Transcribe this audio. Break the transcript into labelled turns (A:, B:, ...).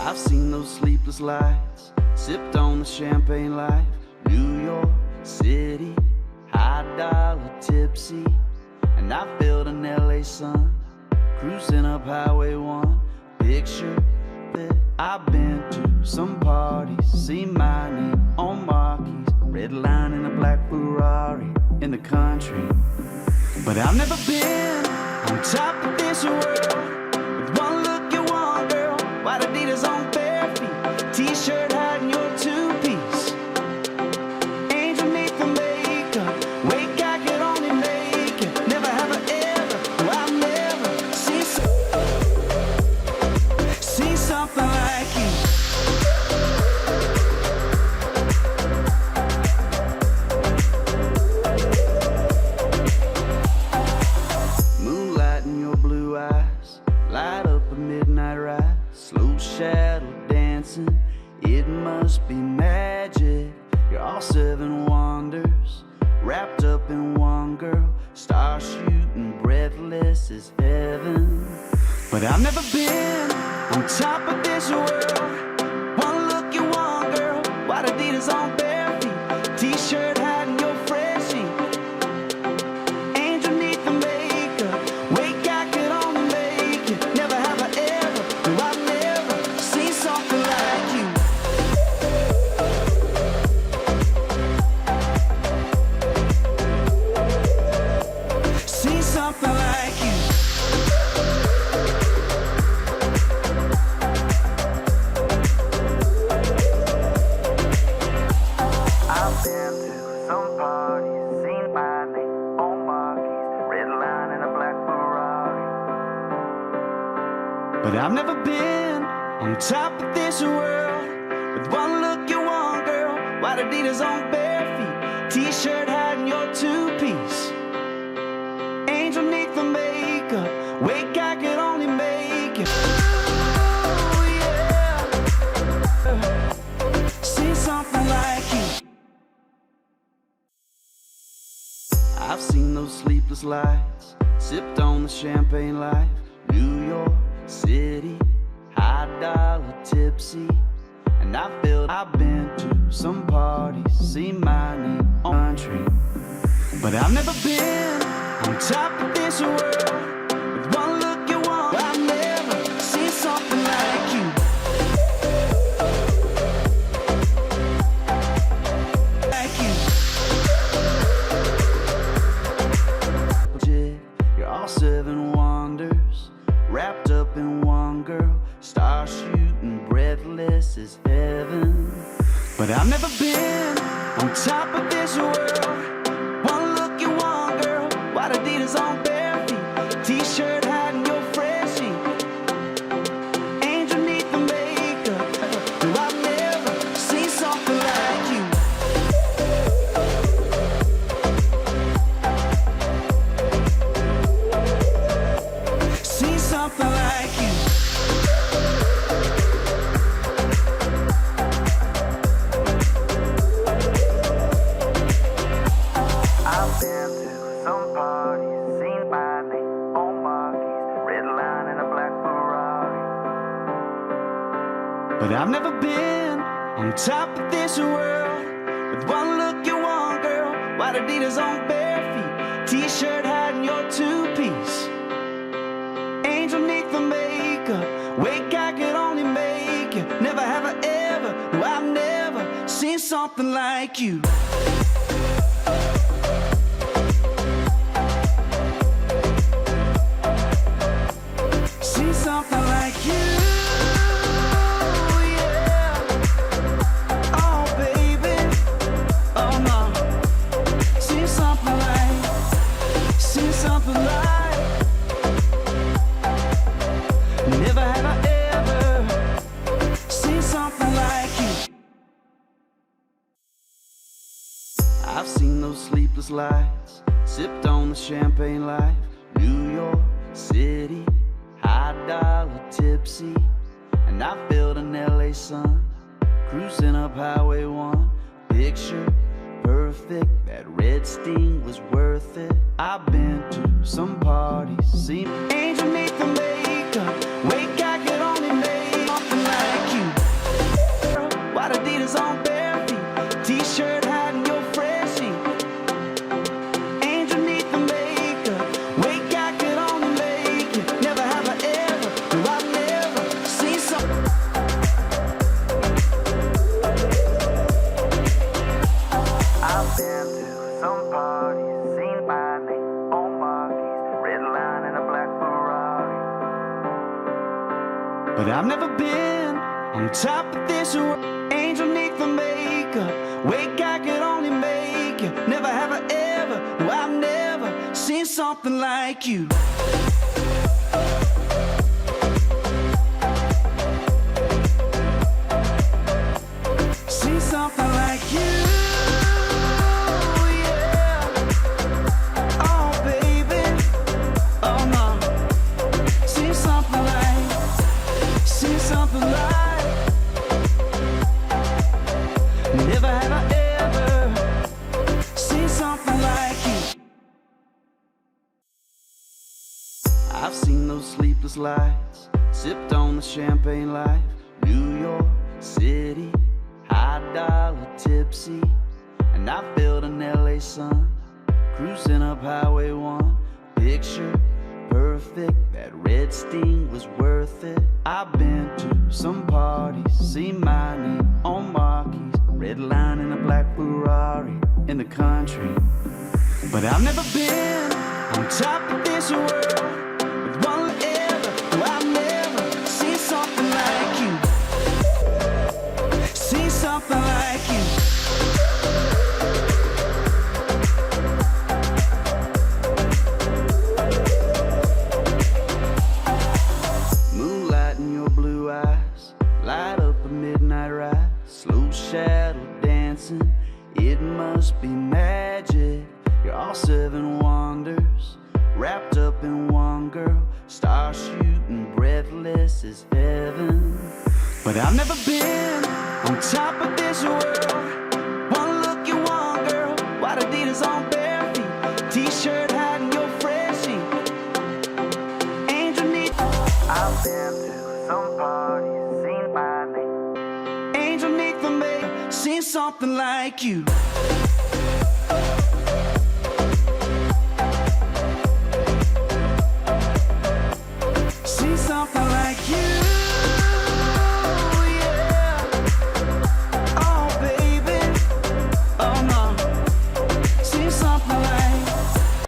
A: I've seen those sleepless lights, sipped on the champagne life. New York City, high dollar tipsy, and I felt an LA sun, cruising up Highway 1. Picture that I've been to some parties, seen my name on marquees, red line in a black Ferrari in the country. But I've never been on top of this world. With one look you want, girl, white Adidas on bare feet, t-shirt hiding your two-piece, angel neath the makeup, wake I could only make it, never have I ever, no I've never seen something like you. Moonlight in your blue eyes, light up a midnight ride, slow shadow dancing, it must be magic. You're all seven wonders, wrapped up in one girl, star shooting, breathless as heaven. But I've never been on top of this world. One look you want, girl, white Adidas on bare feet, t-shirt hiding your fresh sheet, angel neath the makeup, wake I could only make it, never have I ever, no I've never seen something like you. Seen something like you. I've been to some parties, seen my name on marquees, red line in a black Ferrari. But I've never been on top of this world. With one look you want, girl, white Adidas on bare feet, t-shirt hiding your two-piece, angel neath the makeup, wake I could only make it. Oh yeah, seen something like you. I've seen those sleepless lights, sipped on the champagne life. New York City, high dollar tipsy, and I feel I've been to some parties, seen my name on country. But I've never been on top of this world. With one look you want, I've never seen something like you. Like you. You're all seven wonders, wrapped up in one girl, star shooting, breathless as heaven. But I've never been on top of this world. One look you want, girl, white Adidas on bare feet, t-shirt hiding your fresh sheet, angel neath the makeup, no I've never seen something like you. Seen something like you. I've been to some parties, seen my name on marquees, red line in a black Ferrari. But I've never been on top of this world. With one look you want, girl, white Adidas on bare feet, t-shirt hiding your two-piece, angel neath the makeup, wake I could only make it, never have I ever, no I've never seen something like you. Seen something like you. Yeah. Oh baby, oh no. Seen something like, never have I ever seen something like you. I've seen those sleepless lights, sipped on the champagne life. New York City, high dollar tipsy, and I felt an LA sun, cruising up Highway 1. Picture perfect, that red sting was worth it. I've been to some parties, seen angel neath the makeup, wake I could only make something like you. But I've never been on top of this world. Angel neath the makeup, wake I could only make you. Never have I ever, no I've never seen something like you. Seen something like you. Never have I ever seen something like you. I've seen those sleepless nights, sipped on the champagne life. New York City, high dollar tipsy. And I felt an LA sun, cruising up Highway 1. Picture perfect, that red sting was worth it. I've been to some parties, seen my name on marquees. Red line in a black Ferrari in the country. But I've never been on top of this world with one ever. No, I've never seen something like you. Seen something like you. Moonlight in your blue eyes, light up a midnight ride. Slow shadow dancing, it must be magic. You're all seven wonders, wrapped up in one girl. Star shooting, breathless as heaven. But I've never been on top of this world. One look at one girl, white Adidas on bare feet, t-shirt hiding your freshie. Angel neath. I've been to some parties, seen my name. Angel neath the maid, seen something like you.